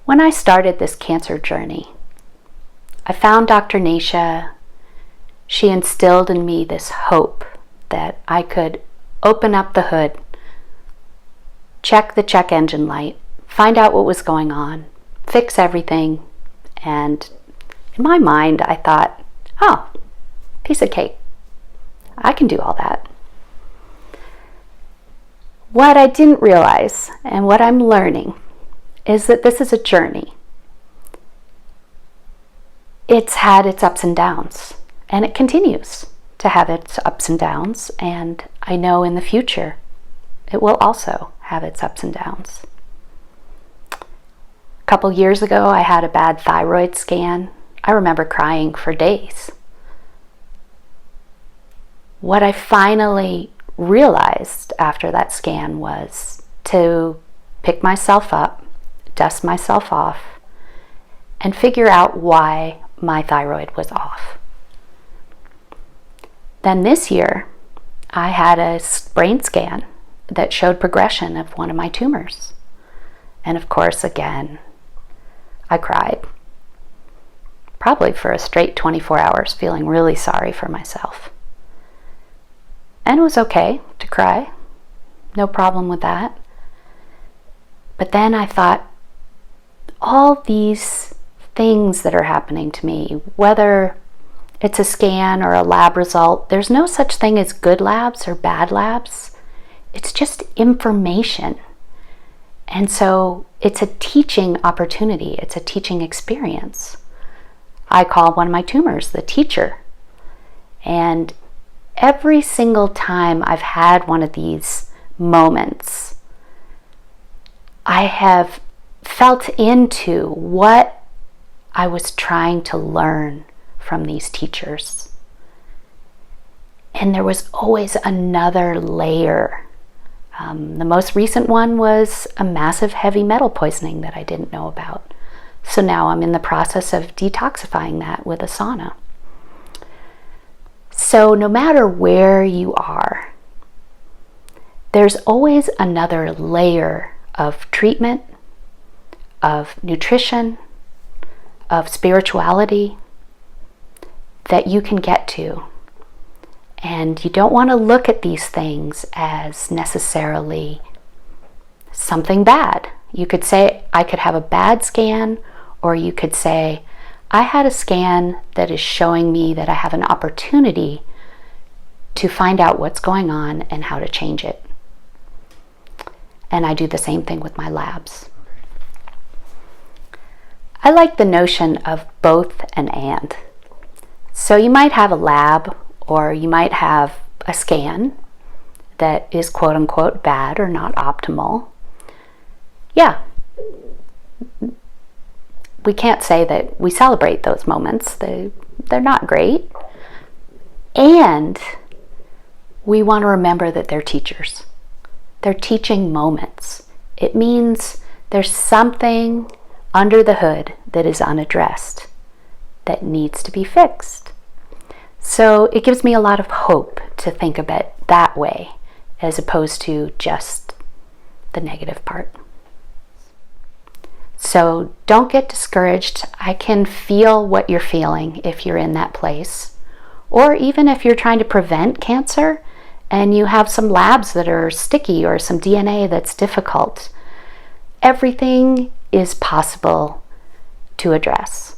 When I started this cancer journey, I found Dr. Nasha. She instilled in me this hope that I could open up the hood, check the check engine light, find out what was going on, fix everything, and in my mind I thought, oh, piece of cake. I can do all that. What I didn't realize, and what I'm learning, is that this is a journey. It's had its ups and downs, and it continues to have its ups and downs, and I know in the future it will also have its ups and downs. A couple years ago, I had a bad thyroid scan. I remember crying for days. What I finally realized after that scan was to pick myself up, dust myself off, and figure out why my thyroid was off. Then this year, I had a brain scan that showed progression of one of my tumors. And of course, again, I cried. Probably for a straight 24 hours, feeling really sorry for myself. And it was okay to cry. No problem with that. But then I thought, all these things that are happening to me, whether it's a scan or a lab result, there's no such thing as good labs or bad labs. It's just information. And so it's a teaching opportunity. It's a teaching experience. I call one of my tumors the teacher. And every single time I've had one of these moments, I have felt into what I was trying to learn from these teachers. And there was always another layer. The most recent one was a massive heavy metal poisoning that I didn't know about. So now I'm in the process of detoxifying that with a sauna. So no matter where you are, there's always another layer of treatment, of nutrition, of spirituality that you can get to. And you don't want to look at these things as necessarily something bad. You could say, I could have a bad scan, or you could say, I had a scan that is showing me that I have an opportunity to find out what's going on and how to change it. And I do the same thing with my labs. I like the notion of both and. So you might have a lab, or you might have a scan that is quote unquote bad or not optimal. Yeah. We can't say that we celebrate those moments. They're not great. And we want to remember that they're teachers. They're teaching moments. It means there's something under the hood that is unaddressed, that needs to be fixed. So it gives me a lot of hope to think of it that way, as opposed to just the negative part. So don't get discouraged. I can feel what you're feeling if you're in that place. Or even if you're trying to prevent cancer and you have some labs that are sticky or some DNA that's difficult. Everything is possible to address.